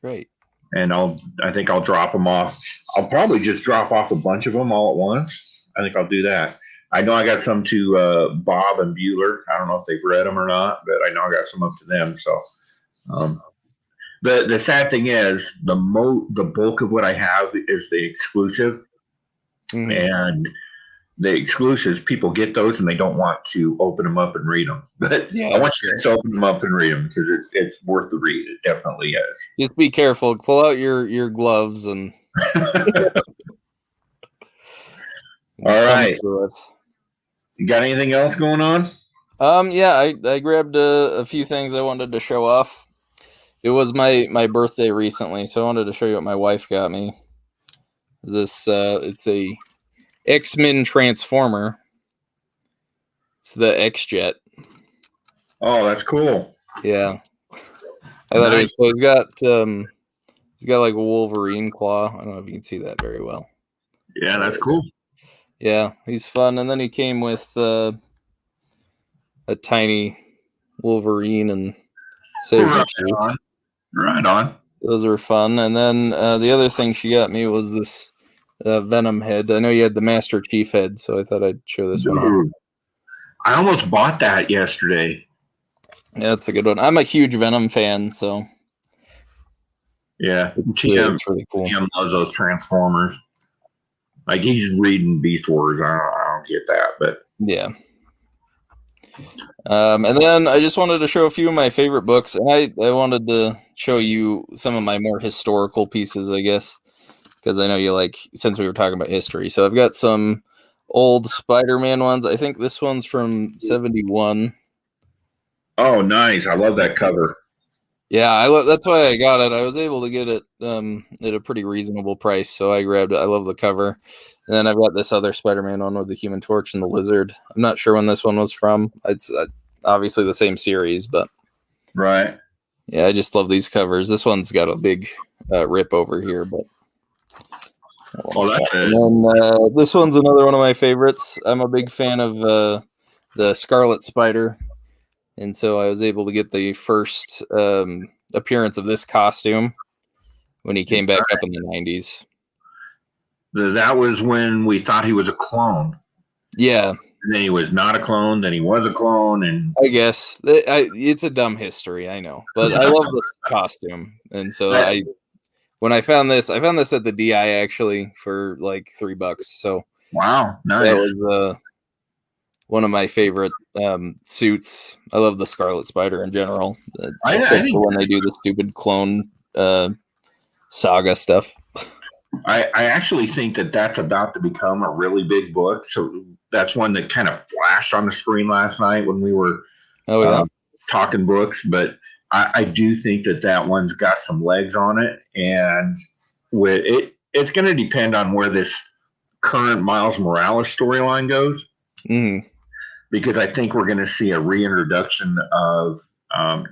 Great. And I think I'll drop them off. I'll probably just drop off a bunch of them all at once. I think I'll do that. I know I got some to Bob and Bueller. I don't know if they've read them or not, but I know I got some up to them. So the sad thing is the bulk of what I have is the exclusive. Mhm. And the exclusives, people get those and they don't want to open them up and read them. But Yeah. I want you guys to open them up and read them because it's worth the read. It definitely is. Just be careful. Pull out your gloves and. All right. You got anything else going on? Yeah, I grabbed a few things I wanted to show off. It was my birthday recently, so I wanted to show you what my wife got me. This it's a X-Men Transformer. It's the X-Jet. Oh, that's cool. Yeah. I thought it was cool. He's got like a Wolverine claw. I don't know if you can see that very well. Yeah, that's cool. Yeah, he's fun. And then he came with a tiny Wolverine and Saber Tooth. Right on. Those were fun. And then the other thing she got me was this Venom head. I know you had the Master Chief head, so I thought I'd show this one off. I almost bought that yesterday. Yeah, that's a good one. I'm a huge Venom fan, so yeah, it's really cool. TM loves those Transformers. Like he's reading Beast Wars. I don't get that, but yeah. And then I just wanted to show a few of my favorite books, and I wanted to show you some of my more historical pieces, I guess, because I know you like, since we were talking about history. So I've got some old Spider-Man ones. I think this one's from 1971. Oh, nice. I love that cover. Yeah, that's why I got it. I was able to get it at a pretty reasonable price, so I grabbed it. I love the cover. And then I've got this other Spider-Man one with the Human Torch and the Lizard. I'm not sure when this one was from. It's obviously the same series, but right. Yeah, I just love these covers. This one's got a big rip over here, but that's it. And then, this one's another one of my favorites. I'm a big fan of the Scarlet Spider, and so I was able to get the first appearance of this costume when he came back up in the 90s. That was when we thought he was a clone. Yeah. And then he was not a clone, then he was a clone, and I guess it's a dumb history, I know, but I love this costume, and so when I found this at the DI actually for like $3. So wow, nice. That was one of my favorite suits. I love the Scarlet Spider in general, except for when they do the stupid clone saga stuff. I actually think that's about to become a really big book. So that's one that kind of flashed on the screen last night when we were talking books. But I do think that one's got some legs on it. And with it's going to depend on where this current Miles Morales storyline goes. Mm-hmm. Because I think we're going to see a reintroduction of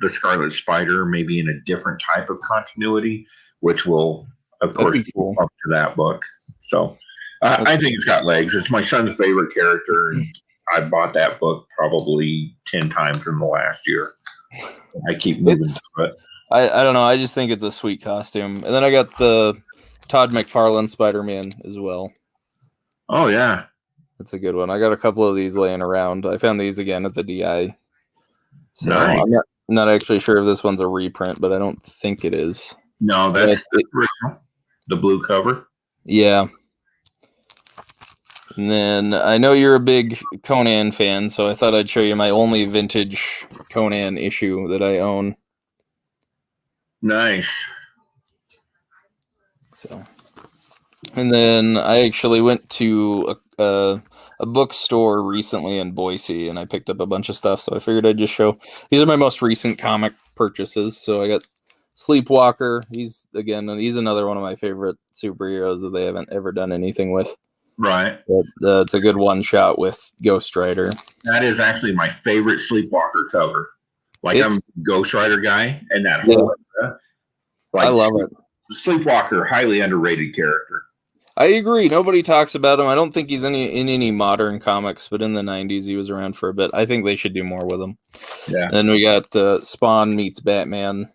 the Scarlet Spider, maybe in a different type of continuity, which will, of course, cool. Up to that book. So I think it's got legs. It's my son's favorite character, and I bought that book probably 10 times in the last year. I keep moving. But I don't know. I just think it's a sweet costume. And then I got the Todd McFarlane Spider-Man as well. oh yeah, That's a good one. I got a couple of these laying around. I found these again at the DI. So nice. I'm not actually sure if this one's a reprint, but I don't think it is. No, that's original. The blue cover. Yeah. And then I know you're a big Conan fan, so I thought I'd show you my only vintage Conan issue that I own. Nice. So, and then I actually went to a bookstore recently in Boise, and I picked up a bunch of stuff. So I figured I'd just show. These are my most recent comic purchases. So I got Sleepwalker. He's another one of my favorite superheroes that they haven't ever done anything with. Right. But, it's a good one shot with Ghost Rider. That is actually my favorite Sleepwalker cover. Like I'm a Ghost Rider guy, and that whole I love it. Sleepwalker, highly underrated character. I agree. Nobody talks about him. I don't think he's in any modern comics, but in the 90s he was around for a bit. I think they should do more with him. Yeah. And then we got Spawn meets Batman.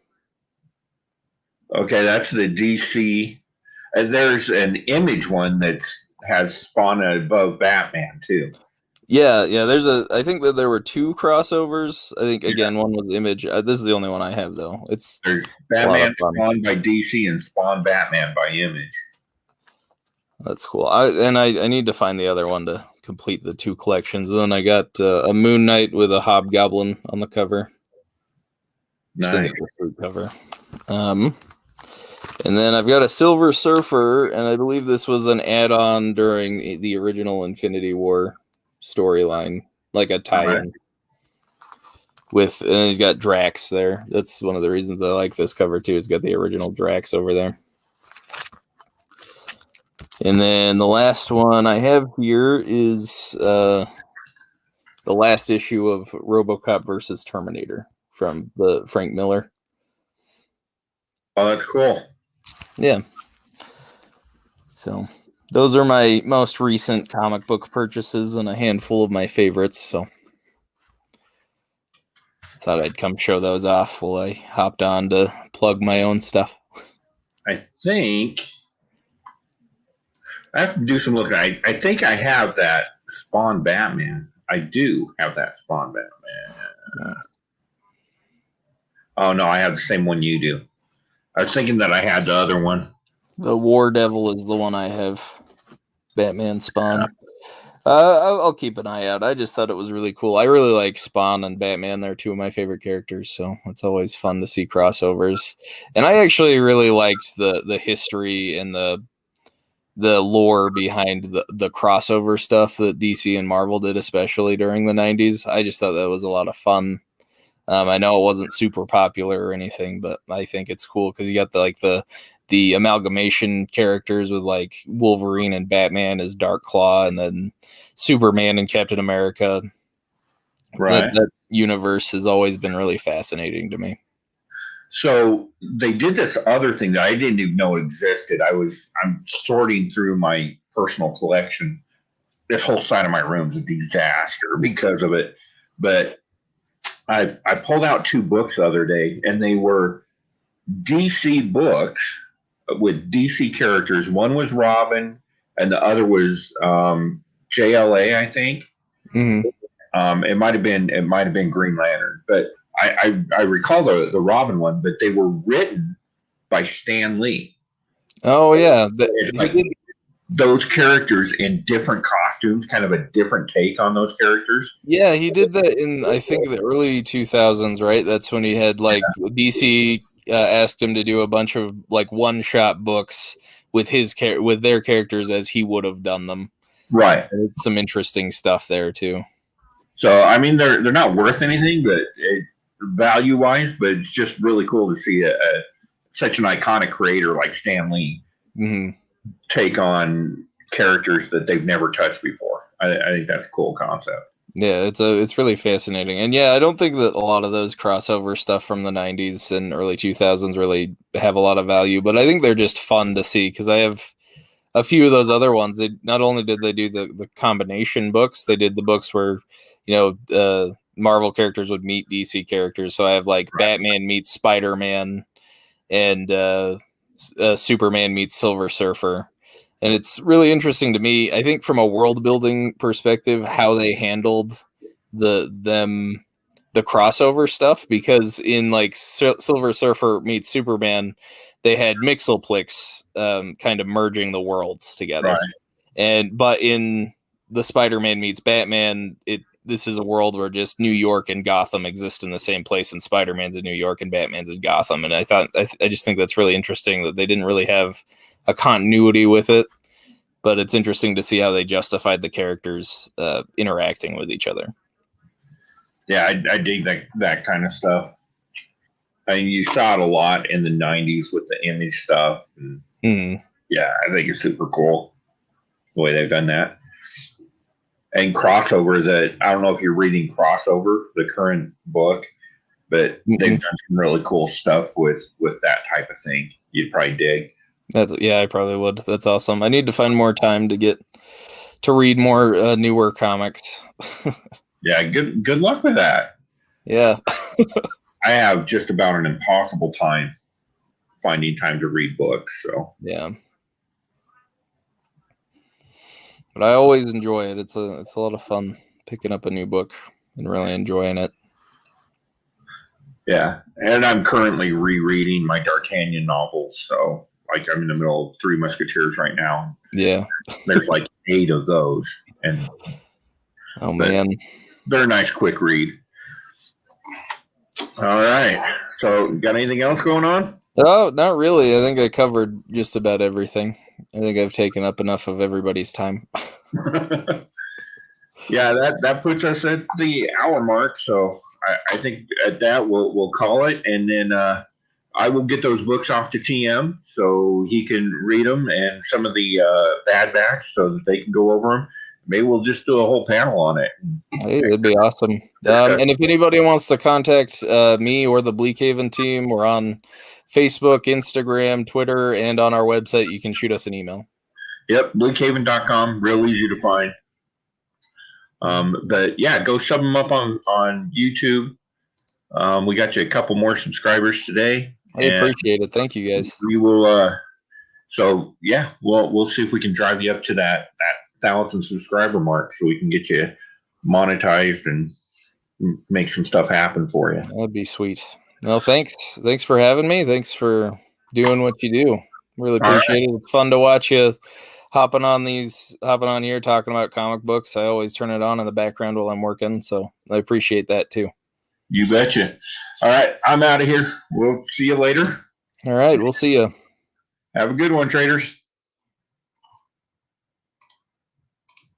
Okay, that's the DC. And there's an Image one that has Spawn above Batman too. Yeah. I think that there were two crossovers. I think again one was Image. This is the only one I have though. There's Batman Spawn by DC and Spawn Batman by Image. That's cool. I need to find the other one to complete the two collections. And then I got a Moon Knight with a Hobgoblin on the cover. Nice. Cover. And then I've got a Silver Surfer, and I believe this was an add-on during the original Infinity War storyline, like a tie-in. And he's got Drax there. That's one of the reasons I like this cover too. It's got the original Drax over there. And then the last one I have here is the last issue of RoboCop versus Terminator from the Frank Miller. Oh, that's cool. Yeah. So those are my most recent comic book purchases and a handful of my favorites. So thought I'd come show those off while I hopped on to plug my own stuff. I think I have to do some looking. I think I have that Spawn Batman. I do have that Spawn Batman. Oh, no, I have the same one you do. I was thinking that I had the other one. The War Devil is the one I have. Batman Spawn. I'll keep an eye out. I just thought it was really cool. I really like Spawn and Batman. They're two of my favorite characters, so it's always fun to see crossovers. And I actually really liked the history and the lore behind the crossover stuff that DC and Marvel did, especially during the 90s. I just thought that was a lot of fun. I know it wasn't super popular or anything, but I think it's cool because you got the amalgamation characters with like Wolverine and Batman as Dark Claw, and then Superman and Captain America. Right. That universe has always been really fascinating to me. So they did this other thing that I didn't even know existed. I'm sorting through my personal collection. This whole side of my room is a disaster because of it. But I pulled out two books the other day, and they were DC books with DC characters. One was Robin, and the other was JLA, I think. Mm-hmm. It might have been Green Lantern, but I recall the Robin one. But they were written by Stan Lee. Oh yeah, it's like those characters in different costumes, kind of a different take on those characters. Yeah, he did that in I think the early 2000s, right? That's when he had like DC asked him to do a bunch of like one-shot books with with their characters as he would have done them. Right. And it's some interesting stuff there too. So I mean, they're not worth anything, but value-wise, but it's just really cool to see such an iconic creator like Stan Lee take on characters that they've never touched before. I think that's a cool concept. Yeah, it's really fascinating. And yeah, I don't think that a lot of those crossover stuff from the 90s and early 2000s really have a lot of value, but I think they're just fun to see because I have a few of those other ones. They not only did they do the combination books, they did the books where, Marvel characters would meet DC characters. So I have like Batman meets Spider-Man, and Superman meets Silver Surfer. And it's really interesting to me, I think, from a world building perspective, how they handled the crossover stuff, because in like Silver Surfer meets Superman, they had Mxyzptlk kind of merging the worlds together. But in the Spider-Man meets Batman, this is a world where just New York and Gotham exist in the same place, and Spider-Man's in New York and Batman's in Gotham. And I just think that's really interesting that they didn't really have a continuity with it, but it's interesting to see how they justified the characters interacting with each other. Yeah, I dig that kind of stuff. I mean, you saw it a lot in the 90s with the Image stuff. And yeah, I think it's super cool the way they've done that. And crossover, that I don't know if you're reading Crossover, the current book, but they've done some really cool stuff with that type of thing. You'd probably dig. I probably would. That's awesome. I need to find more time to get to read more newer comics. Yeah, good luck with that. Yeah. I have just about an impossible time finding time to read books. So yeah. But I always enjoy it. It's a lot of fun picking up a new book and really enjoying it. Yeah, and I'm currently rereading my D'Artagnan novels. So, like, I'm in the middle of Three Musketeers right now. Yeah, there's like 8 of those, and man, they're a nice, quick read. All right. So, got anything else going on? Oh, not really. I think I covered just about everything. I think I've taken up enough of everybody's time. Yeah, that puts us at the hour mark. So I think at that we'll call it, and then I will get those books off to TM so he can read them, and some of the bad backs so that they can go over them. Maybe we'll just do a whole panel on it. Hey, that'd be awesome. And if anybody wants to contact me or the Bleakhaven team, we're on Facebook, Instagram, Twitter, and on our website. You can shoot us an email. Yep, bleakhaven.com, real easy to find. But yeah, go sub them up on YouTube. We got you a couple more subscribers today. I appreciate it. Thank you, guys. We will. So yeah, we'll see if we can drive you up to that 1,000 subscriber mark, so we can get you monetized and make some stuff happen for you. That'd be sweet. Well, thanks for having me. Thanks for doing what you do. Really appreciate it. It's fun to watch you hopping on here talking about comic books. I always turn it on in the background while I'm working, so I appreciate that too. You betcha. All right, I'm out of here. We'll see you later. All right, we'll see you. Have a good one, traders.